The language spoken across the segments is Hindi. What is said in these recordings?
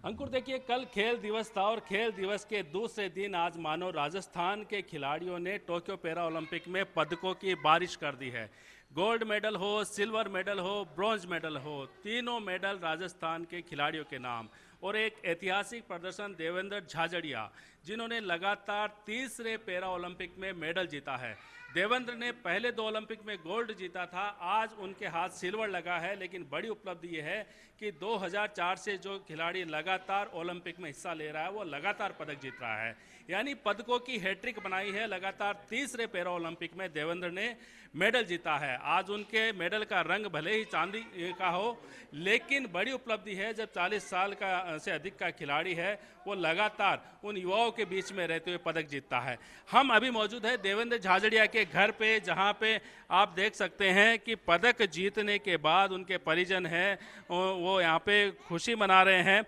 अंकुर, देखिए कल खेल दिवस था और खेल दिवस के दूसरे दिन आज मानो राजस्थान के खिलाड़ियों ने टोक्यो पैरा ओलंपिक में पदकों की बारिश कर दी है। गोल्ड मेडल हो, सिल्वर मेडल हो, ब्रॉन्ज मेडल हो, तीनों मेडल राजस्थान के खिलाड़ियों के नाम। और एक ऐतिहासिक प्रदर्शन देवेंद्र झाझड़िया, जिन्होंने लगातार तीसरे पैरा ओलंपिक में मेडल जीता है। देवेंद्र ने पहले 2 ओलंपिक में गोल्ड जीता था, आज उनके हाथ सिल्वर लगा है। लेकिन बड़ी उपलब्धि ये है कि 2004 से जो खिलाड़ी लगातार ओलंपिक में हिस्सा ले रहा है वो लगातार पदक जीत रहा है, यानी पदकों की हैट्रिक बनाई है। लगातार तीसरे पैरा ओलंपिक में देवेंद्र ने मेडल जीता है। आज उनके मेडल का रंग भले ही चांदी का हो, लेकिन बड़ी उपलब्धि है जब 40 साल का से अधिक का खिलाड़ी है वो लगातार उन युवाओं के बीच में रहते हुए पदक जीतता है। हम अभी मौजूद है देवेंद्र झाझड़िया के घर पे, जहां पे आप देख सकते हैं कि पदक जीतने के बाद उनके परिजन हैं वो यहाँ पे खुशी मना रहे हैं।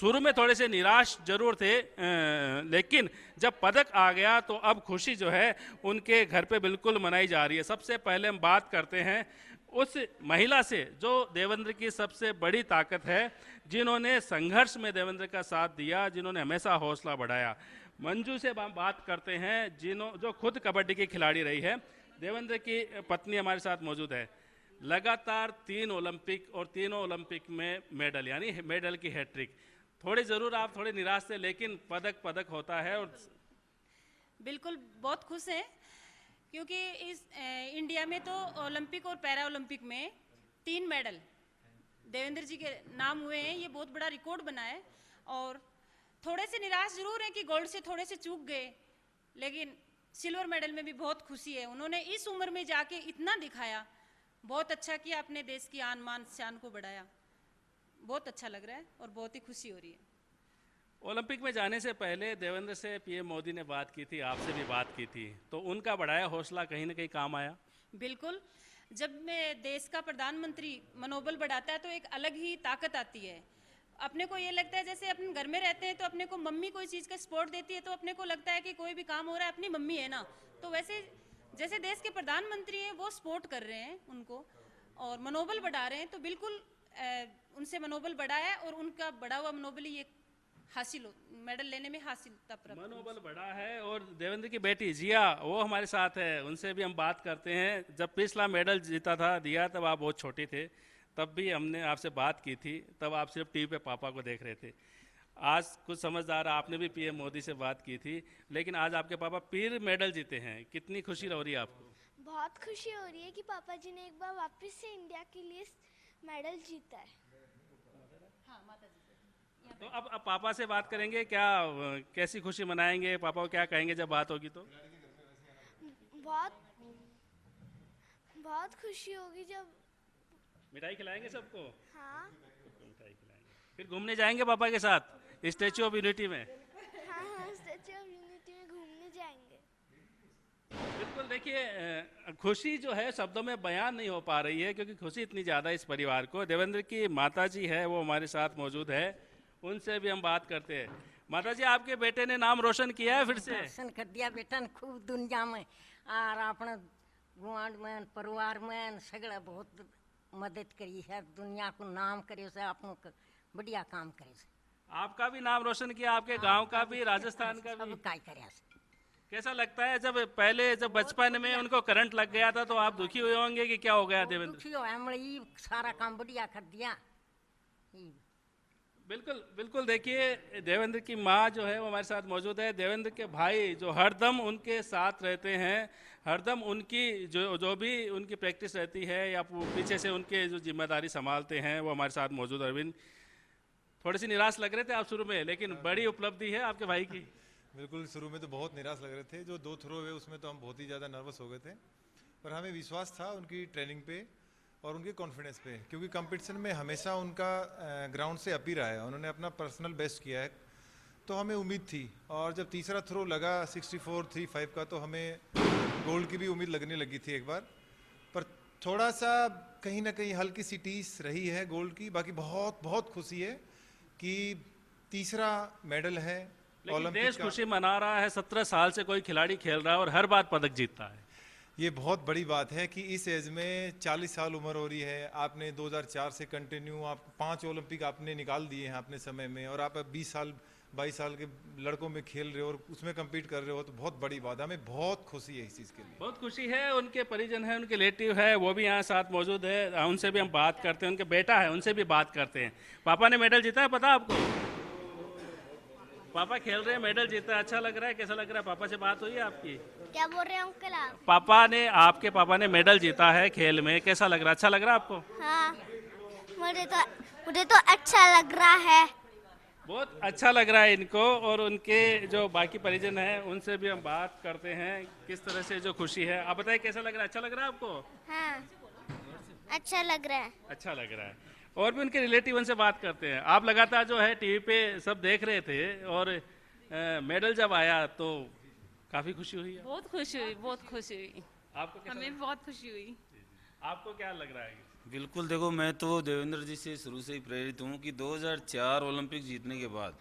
शुरू में थोड़े से निराश जरूर थे, लेकिन जब पदक आ गया तो अब खुशी जो है उनके घर पे बिल्कुल मनाई जा रही है। सबसे पहले हम बात करते हैं उस महिला से जो देवेंद्र की सबसे बड़ी ताकत है, जिन्होंने संघर्ष में देवेंद्र का साथ दिया, जिन्होंने हमेशा हौसला बढ़ाया। मंजू से हम बात करते हैं जो खुद कबड्डी की खिलाड़ी रही है। देवेंद्र की पत्नी हमारे साथ मौजूद है। लगातार 3 ओलंपिक और तीनों ओलंपिक में मेडल, यानी मेडल की हैट्रिक। आप थोड़े निराश थे, लेकिन पदक होता है। और बिल्कुल बहुत खुश हैं, क्योंकि इस इंडिया में तो ओलंपिक और पैरा ओलंपिक में 3 मेडल देवेंद्र जी के नाम हुए हैं। ये बहुत बड़ा रिकॉर्ड बना है। और थोड़े से निराश जरूर हैं कि गोल्ड से थोड़े से चूक गए, लेकिन सिल्वर मेडल में भी बहुत खुशी है। उन्होंने इस उम्र में जाके इतना दिखाया, बहुत अच्छा किया, अपने देश की आन मान शान को बढ़ाया। बहुत अच्छा लग रहा है और बहुत ही खुशी हो रही है। ओलंपिक में जाने से पहले देवेंद्र से पीएम मोदी ने बात की थी, आपसे भी बात की थी, तो उनका बढ़ाया हौसला कहीं ना कहीं काम आया? बिल्कुल। जब मैं देश का प्रधानमंत्री मनोबल बढ़ाता है तो एक अलग ही ताकत आती है। अपने को ये लगता है जैसे अपन घर में रहते हैं तो अपने को मम्मी कोई चीज़ का सपोर्ट देती है तो अपने को लगता है कि कोई भी काम हो रहा है अपनी मम्मी है ना, तो वैसे जैसे देश के प्रधानमंत्री हैं वो सपोर्ट कर रहे हैं उनको और मनोबल बढ़ा रहे हैं, तो बिल्कुल उनसे मनोबल बढ़ा है और उनका बढ़ा हुआ मनोबल ही ये मेडल लेने में हासिल था। मनोबल बढ़ा है। और देवेंद्र की बेटी जिया वो हमारे साथ है, उनसे भी हम बात करते हैं। जब पिछला मेडल जीता था दिया, तब आप बहुत छोटी थे, तब भी हमने आपसे बात की थी, तब आप सिर्फ टीवी पे पापा को देख रहे थे। आज कुछ समझदार, आपने भी पीएम मोदी से बात की थी, लेकिन आज आपके पापा फिर मेडल जीते हैं, कितनी खुशी हो रही है आपको? बहुत खुशी हो रही है कि पापा जी ने एक बार वापस से इंडिया के लिए मेडल जीता है। हाँ, माता जी। तो अब पापा से बात करेंगे, क्या कैसी खुशी मनाएंगे, पापा को क्या कहेंगे जब बात होगी? तो बहुत बहुत खुशी होगी जब मिठाई खिलाएंगे सबको। हाँ मिठाई खिलाएंगे, फिर घूमने जाएंगे पापा के साथ स्टैच्यू ऑफ यूनिटी में। हाँ स्टैच्यू ऑफ यूनिटी में घूमने जाएंगे। बिल्कुल। देखिए खुशी जो है शब्दों में बयान नहीं हो पा रही है, क्योंकि खुशी इतनी ज़्यादा इस परिवार को। देवेंद्र की माता जी है वो हमारे साथ मौजूद है, उनसे भी हम बात करते हैं। माता जी, आपके बेटे ने नाम रोशन किया है फिर से? रोशन कर दिया बेटा ने खूब दुनिया में और अपने गुआंढ में परिवार में सगड़ा बहुत मदद करी है, दुनिया को नाम करे से अपनों बढ़िया काम करे से। आपका भी नाम रोशन किया, आपके गांव का भी, राजस्थान का भी। सब काय करे से। कैसा लगता है जब बचपन में उनको करंट लग गया था तो आप दुखी हुए होंगे कि क्या हो गया देवेंद्र? दुखी हो हमने ये सारा काम बढ़िया कर दिया। बिल्कुल। देखिए देवेंद्र की माँ जो है वो हमारे साथ मौजूद है। देवेंद्र के भाई जो हरदम उनके साथ रहते हैं, हरदम उनकी जो भी उनकी प्रैक्टिस रहती है या पीछे से उनके जो जिम्मेदारी संभालते हैं वो हमारे साथ मौजूद। अरविंद, थोड़े से निराश लग रहे थे आप शुरू में, लेकिन बड़ी उपलब्धि है आपके भाई की। बिल्कुल, शुरू में तो बहुत निराश लग रहे थे। जो 2 थ्रो हुए उसमें तो हम बहुत ही ज़्यादा नर्वस हो गए थे, पर हमें विश्वास था उनकी ट्रेनिंग पे और उनके कॉन्फिडेंस पे, क्योंकि कंपटीशन में हमेशा उनका ग्राउंड से अप ही रहा है, उन्होंने अपना पर्सनल बेस्ट किया है, तो हमें उम्मीद थी। और जब तीसरा थ्रो लगा 64-35 का, तो हमें गोल्ड की भी उम्मीद लगने लगी थी एक बार, पर थोड़ा सा कहीं ना कहीं हल्की सी टीस रही है गोल्ड की। बाकी बहुत खुशी है कि तीसरा मेडल है लेकिन ओलंपिक देश का। खुशी मना रहा है, 17 साल से कोई खिलाड़ी खेल रहा है और हर बार पदक जीतता है। ये बहुत बड़ी बात है कि इस एज में 40 साल उम्र हो रही है, आपने 2004 से कंटिन्यू आप 5 ओलंपिक आपने निकाल दिए हैं अपने समय में, और आप 20 साल 22 साल के लड़कों में खेल रहे हो और उसमें कम्पीट कर रहे हो, तो बहुत बड़ी बात है। हमें बहुत खुशी है इस चीज़ के लिए। बहुत खुशी है। उनके परिजन हैं, उनके रिलेटिव है, वो भी यहाँ साथ मौजूद है, उनसे भी हम बात करते हैं। उनके बेटा है, उनसे भी बात करते हैं। पापा ने मेडल जीता है, पता आपको? पापा खेल रहे हैं, मेडल जीता है, अच्छा लग रहा है? कैसा लग रहा है? पापा से बात हुई है आपकी? क्या बोल रहे हैं अंकल आप? आपके पापा ने मेडल जीता है खेल में, कैसा लग रहा है? अच्छा लग रहा है आपको? हाँ, मुझे तो अच्छा लग रहा है। बहुत अच्छा लग रहा है इनको। और उनके जो बाकी परिजन हैं उनसे भी हम बात करते हैं, किस तरह से जो खुशी है। आप बताइए कैसा लग रहा है? अच्छा लग रहा है आपको? हाँ, अच्छा लग रहा है। अच्छा लग रहा है। और भी उनके रिलेटिव उनसे बात करते हैं। आप लगातार जो है टीवी पे सब देख रहे थे, और मेडल जब आया तो काफी खुशी हुई है? बहुत खुशी हुई, बहुत खुशी हुई। आपको कैसा हमें बहुत खुशी हुई। आपको क्या लग रहा है? बिल्कुल, देखो मैं तो देवेंद्र जी से शुरू से ही प्रेरित हूँ कि 2004 ओलंपिक जीतने के बाद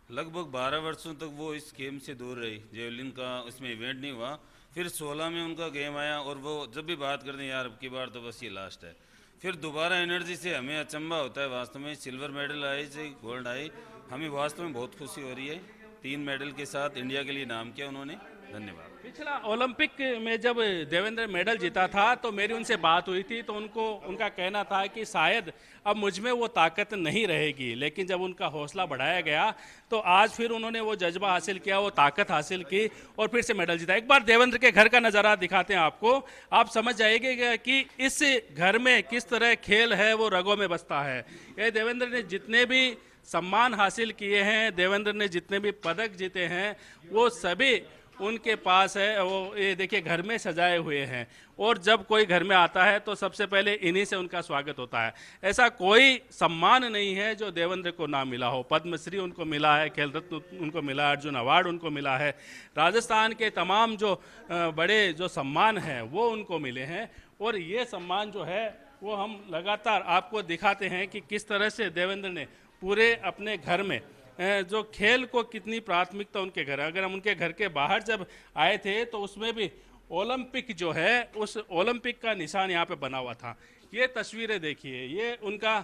लगभग 12 वर्षों तक वो इस गेम से दूर रही। जेवलिन का उसमें इवेंट नहीं हुआ, फिर 16 में उनका गेम आया, और वो जब भी बात करते हैं यार अब की बार तो बस ये लास्ट है, फिर दोबारा एनर्जी से हमें अचंभा होता है वास्तव में। सिल्वर मेडल आई से गोल्ड आई, हमें वास्तव में बहुत खुशी हो रही है। 3 मेडल के साथ इंडिया के लिए नाम किया उन्होंने, धन्यवाद। पिछला ओलंपिक में जब देवेंद्र मेडल जीता था तो मेरी उनसे बात हुई थी, तो उनका कहना था कि शायद अब मुझ में वो ताकत नहीं रहेगी, लेकिन जब उनका हौसला बढ़ाया गया तो आज फिर उन्होंने वो जज्बा हासिल किया, वो ताकत हासिल की और फिर से मेडल जीता। एक बार देवेंद्र के घर का नज़ारा दिखाते हैं आपको, आप समझ जाइएगा कि इस घर में किस तरह खेल है वो रगों में बसता है। ये देवेंद्र ने जितने भी सम्मान हासिल किए हैं, देवेंद्र ने जितने भी पदक जीते हैं, वो सभी उनके पास है। वो ये देखिए घर में सजाए हुए हैं, और जब कोई घर में आता है तो सबसे पहले इन्हीं से उनका स्वागत होता है। ऐसा कोई सम्मान नहीं है जो देवेंद्र को ना मिला हो। पद्मश्री उनको मिला है, खेल रत्न उनको मिला है, अर्जुन अवार्ड उनको मिला है, राजस्थान के तमाम जो बड़े जो सम्मान हैं वो उनको मिले हैं। और ये सम्मान जो है वो हम लगातार आपको दिखाते हैं कि किस तरह से देवेंद्र ने पूरे अपने घर में जो खेल को कितनी प्राथमिकता उनके घर। अगर हम उनके घर के बाहर जब आए थे तो उसमें भी ओलंपिक जो है, उस ओलंपिक का निशान यहाँ पे बना हुआ था। ये तस्वीरें देखिए, ये उनका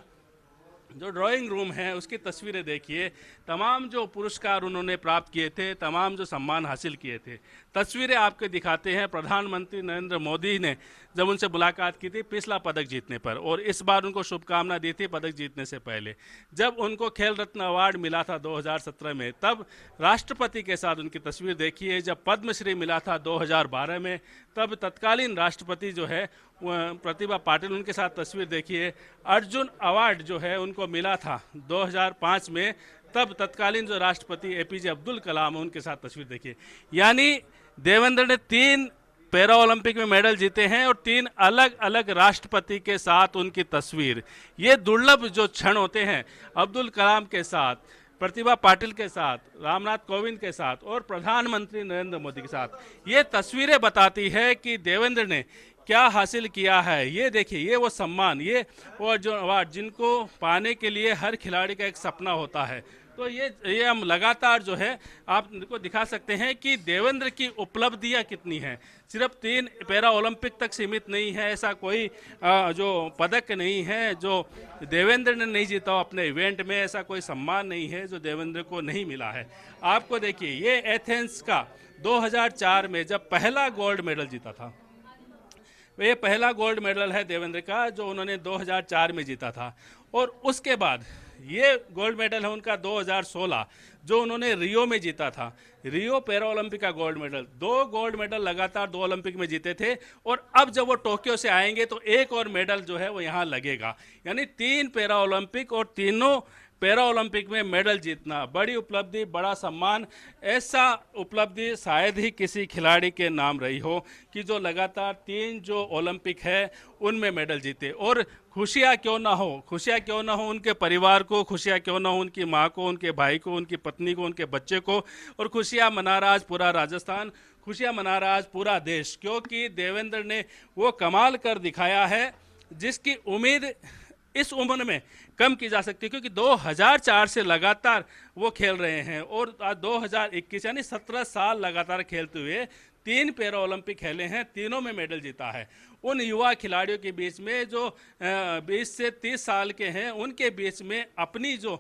जो ड्राइंग रूम है उसकी तस्वीरें देखिए, तमाम जो पुरस्कार उन्होंने प्राप्त किए थे, तमाम जो सम्मान हासिल किए थे, तस्वीरें आपके दिखाते हैं। प्रधानमंत्री नरेंद्र मोदी ने जब उनसे मुलाकात की थी पिछला पदक जीतने पर, और इस बार उनको शुभकामना दी थी पदक जीतने से पहले। जब उनको खेल रत्न अवार्ड मिला था 2017 में, तब राष्ट्रपति के साथ उनकी तस्वीर देखिए। जब पद्मश्री मिला था 2012 में, तब तत्कालीन राष्ट्रपति जो है प्रतिभा पाटिल, उनके साथ तस्वीर देखिए। अर्जुन अवार्ड जो है उनको मिला था 2005 में, तब तत्कालीन जो राष्ट्रपति एपीजे अब्दुल कलाम, उनके साथ तस्वीर देखिए। यानी देवेंद्र ने 3 पैरा ओलंपिक में मेडल जीते हैं और 3 अलग अलग राष्ट्रपति के साथ उनकी तस्वीर। ये दुर्लभ जो क्षण होते हैं, अब्दुल कलाम के साथ, प्रतिभा पाटिल के साथ, रामनाथ कोविंद के साथ और प्रधानमंत्री नरेंद्र मोदी के साथ, ये तस्वीरें बताती है कि देवेंद्र ने क्या हासिल किया है। ये देखिए, ये वो सम्मान, ये वो जो अवार्ड जिनको पाने के लिए हर खिलाड़ी का एक सपना होता है। तो ये हम लगातार जो है आपको दिखा सकते हैं कि देवेंद्र की उपलब्धियां कितनी हैं। सिर्फ 3 पैरा ओलंपिक तक सीमित नहीं है, ऐसा कोई जो पदक नहीं है जो देवेंद्र ने नहीं जीता अपने इवेंट में, ऐसा कोई सम्मान नहीं है जो देवेंद्र को नहीं मिला है। आपको देखिए, ये एथेंस का 2004 में जब पहला गोल्ड मेडल जीता था, ये पहला गोल्ड मेडल है देवेंद्र का जो उन्होंने 2004 में जीता था। और उसके बाद ये गोल्ड मेडल है उनका 2016 जो उन्होंने रियो में जीता था, रियो पैरा ओलंपिक का गोल्ड मेडल। 2 गोल्ड मेडल लगातार 2 ओलंपिक में जीते थे, और अब जब वो टोक्यो से आएंगे तो एक और मेडल जो है वो यहाँ लगेगा। यानी 3 पैरा ओलंपिक और तीनों पैरा ओलंपिक में मेडल जीतना बड़ी उपलब्धि, बड़ा सम्मान। ऐसा उपलब्धि शायद ही किसी खिलाड़ी के नाम रही हो कि जो लगातार 3 जो ओलंपिक है उनमें मेडल जीते। और खुशियाँ क्यों ना हो, खुशियाँ क्यों ना हो उनके परिवार को, खुशियाँ क्यों ना हो उनकी माँ को, उनके भाई को, उनकी पत्नी को, उनके बच्चे को, और खुशियाँ मना रहा आज पूरा राजस्थान, खुशियाँ मना रहा आज पूरा देश, क्योंकि देवेंद्र ने वो कमाल कर दिखाया है जिसकी उम्मीद इस उम्र में कम की जा सकती है। क्योंकि 2004 से लगातार वो खेल रहे हैं और आज 2021 यानी 17 साल लगातार खेलते हुए 3 पैरा ओलंपिक खेले हैं, तीनों में मेडल जीता है। उन युवा खिलाड़ियों के बीच में जो 20 से 30 साल के हैं, उनके बीच में अपनी जो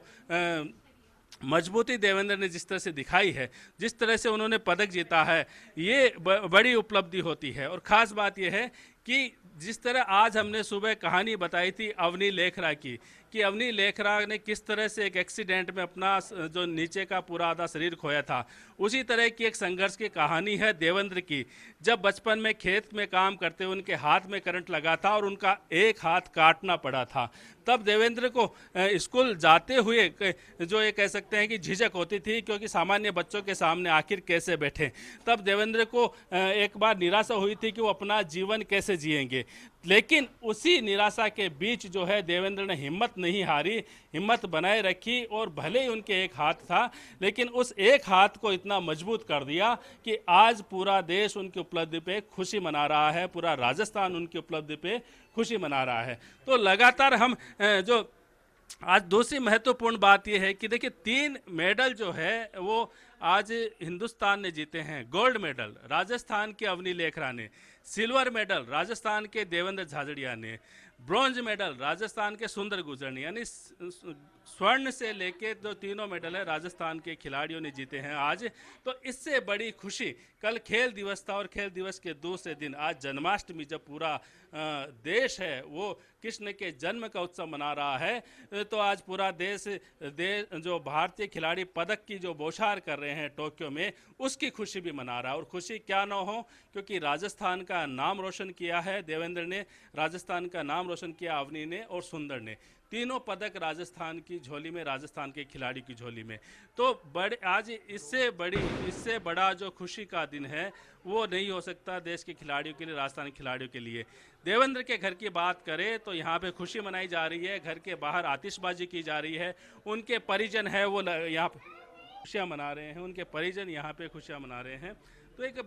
मजबूती देवेंद्र ने जिस तरह से दिखाई है, जिस तरह से उन्होंने पदक जीता है, ये बड़ी उपलब्धि होती है। और ख़ास बात यह है कि जिस तरह आज हमने सुबह कहानी बताई थी अवनी लेखरा की, कि अवनी लेखरा ने किस तरह से एक एक्सीडेंट में अपना जो नीचे का पूरा आधा शरीर खोया था, उसी तरह की एक संघर्ष की कहानी है देवेंद्र की। जब बचपन में खेत में काम करते हुए उनके हाथ में करंट लगा था और उनका एक हाथ काटना पड़ा था, तब देवेंद्र को स्कूल जाते हुए जो ये कह सकते हैं कि झिझक होती थी, क्योंकि सामान्य बच्चों के सामने आखिर कैसे बैठे। तब देवेंद्र को एक बार निराशा हुई थी कि वो अपना जीवन कैसे जिएंगे। लेकिन उसी निराशा के बीच जो है देवेंद्र ने हिम्मत नहीं हारी, हिम्मत बनाए रखी, और भले ही उनके एक हाथ था, लेकिन उस एक हाथ को इतना मजबूत कर दिया कि आज पूरा देश उनकी उपलब्धि पे खुशी मना रहा है, पूरा राजस्थान उनकी उपलब्धि पे खुशी मना रहा है। तो लगातार हम जो आज दूसरी महत्वपूर्ण बात यह है कि देखिए 3 मेडल जो है वो आज हिंदुस्तान ने जीते हैं। गोल्ड मेडल राजस्थान के अवनी लेखरा ने, सिल्वर मेडल राजस्थान के देवेंद्र झाझड़िया ने, ब्रॉन्ज मेडल राजस्थान के सुंदर गुजर ने, यानी स्वर्ण से लेके जो तीनों मेडल है राजस्थान के खिलाड़ियों ने जीते हैं आज। तो इससे बड़ी खुशी, कल खेल दिवस था और खेल दिवस के दूसरे दिन आज जन्माष्टमी, जब पूरा देश है वो कृष्ण के जन्म का उत्सव मना रहा है, तो आज पूरा देश जो भारतीय खिलाड़ी पदक की जो बौछार कर रहे हैं टोक्यो में, उसकी खुशी भी मना रहा है। और खुशी क्या ना हो, क्योंकि राजस्थान का नाम रोशन किया है देवेंद्र ने, राजस्थान का नाम रोशन किया अवनी ने और सुंदर ने। तीनों पदक राजस्थान की झोली में, राजस्थान के खिलाड़ी की झोली में। तो आज इससे बड़ा जो खुशी का दिन है वो नहीं हो सकता देश के खिलाड़ियों के लिए, राजस्थानी खिलाड़ियों के लिए। देवेंद्र के घर की बात करें तो यहाँ पे खुशी मनाई जा रही है, घर के बाहर आतिशबाजी की जा रही है, उनके परिजन है वो यहाँ पे खुशियाँ मना रहे हैं, उनके परिजन यहाँ पे खुशियाँ मना रहे हैं। तो एक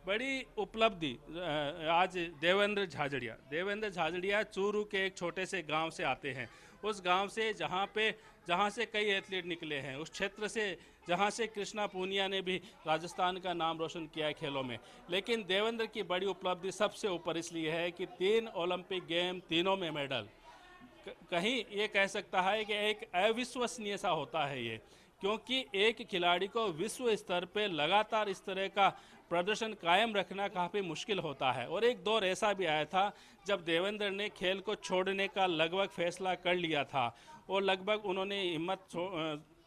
बड़ी उपलब्धि आज देवेंद्र झाझड़िया चूरू के एक छोटे से गांव से आते हैं। उस गांव से जहां से कई एथलीट निकले हैं, उस क्षेत्र से जहां से कृष्णा पूनिया ने भी राजस्थान का नाम रोशन किया है खेलों में। लेकिन देवेंद्र की बड़ी उपलब्धि सबसे ऊपर इसलिए है कि 3 ओलंपिक गेम, तीनों में मेडल। कहीं ये कह सकता है कि एक अविश्वसनीय सा होता है ये, क्योंकि एक खिलाड़ी को विश्व स्तर पे लगातार इस तरह का प्रदर्शन कायम रखना काफ़ी मुश्किल होता है। और एक दौर ऐसा भी आया था जब देवेंद्र ने खेल को छोड़ने का लगभग फैसला कर लिया था, और लगभग उन्होंने हिम्मत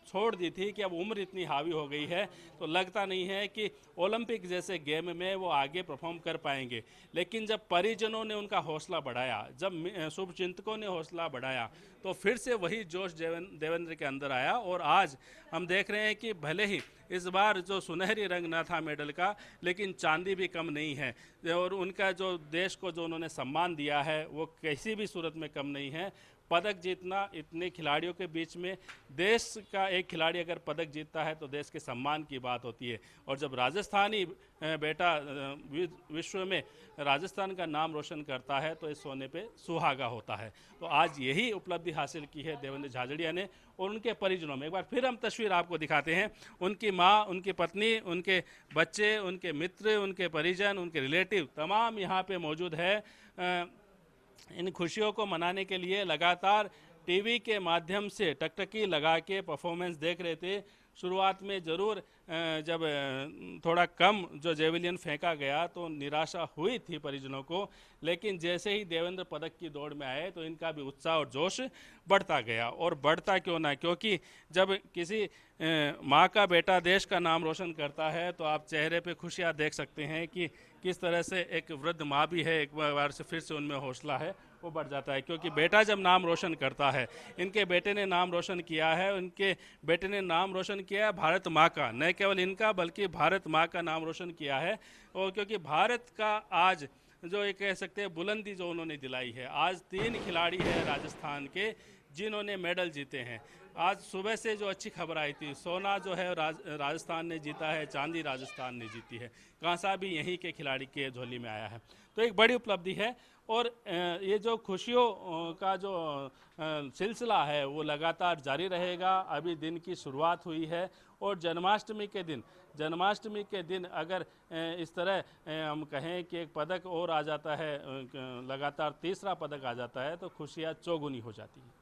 छोड़ दी थी कि अब उम्र इतनी हावी हो गई है तो लगता नहीं है कि ओलंपिक जैसे गेम में वो आगे परफॉर्म कर पाएंगे। लेकिन जब परिजनों ने उनका हौसला बढ़ाया, जब शुभचिंतकों ने हौसला बढ़ाया, तो फिर से वही जोश देवेंद्र के अंदर आया। और आज हम देख रहे हैं कि भले ही इस बार जो सुनहरी रंग ना था मेडल का, लेकिन चांदी भी कम नहीं है, और उनका जो देश को जो उन्होंने सम्मान दिया है वो किसी भी सूरत में कम नहीं है। पदक जीतना इतने खिलाड़ियों के बीच में, देश का एक खिलाड़ी अगर पदक जीतता है तो देश के सम्मान की बात होती है। और जब राजस्थानी बेटा विश्व में राजस्थान का नाम रोशन करता है तो इस सोने पे सुहागा होता है। तो आज यही उपलब्धि हासिल की है देवेंद्र झाझड़िया ने और उनके परिजनों में। एक बार फिर हम तस्वीर आपको दिखाते हैं। उनकी माँ, उनकी पत्नी, उनके बच्चे, उनके मित्र, उनके परिजन, उनके रिलेटिव तमाम यहाँ पे मौजूद है। इन खुशियों को मनाने के लिए लगातार टीवी के माध्यम से टकटकी लगा के परफॉर्मेंस देख रहे थे। शुरुआत में ज़रूर जब थोड़ा कम जो जेवलियन फेंका गया तो निराशा हुई थी परिजनों को, लेकिन जैसे ही देवेंद्र पदक की दौड़ में आए तो इनका भी उत्साह और जोश बढ़ता गया। और बढ़ता क्यों ना, क्योंकि जब किसी माँ का बेटा देश का नाम रोशन करता है तो आप चेहरे पे खुशियाँ देख सकते हैं कि किस तरह से एक वृद्ध माँ भी है, एक बार से फिर से उनमें हौसला है वो बढ़ जाता है। क्योंकि बेटा जब नाम रोशन करता है, इनके बेटे ने नाम रोशन किया है, उनके बेटे ने नाम रोशन किया है भारत माँ का, न केवल इनका बल्कि भारत माँ का नाम रोशन किया है। और क्योंकि भारत का आज जो ये कह सकते हैं बुलंदी जो उन्होंने दिलाई है, आज 3 खिलाड़ी है राजस्थान के जिन्होंने मेडल जीते हैं। आज सुबह से जो अच्छी खबर आई थी, सोना जो है राजस्थान ने जीता है, चांदी राजस्थान ने जीती है, कांसा भी यहीं के खिलाड़ी के झोली में आया है। तो एक बड़ी उपलब्धि है और ये जो खुशियों का जो सिलसिला है वो लगातार जारी रहेगा। अभी दिन की शुरुआत हुई है और जन्माष्टमी के दिन अगर इस तरह हम कहें कि एक पदक और आ जाता है, लगातार तीसरा पदक आ जाता है, तो खुशियाँ चौगुनी हो जाती हैं।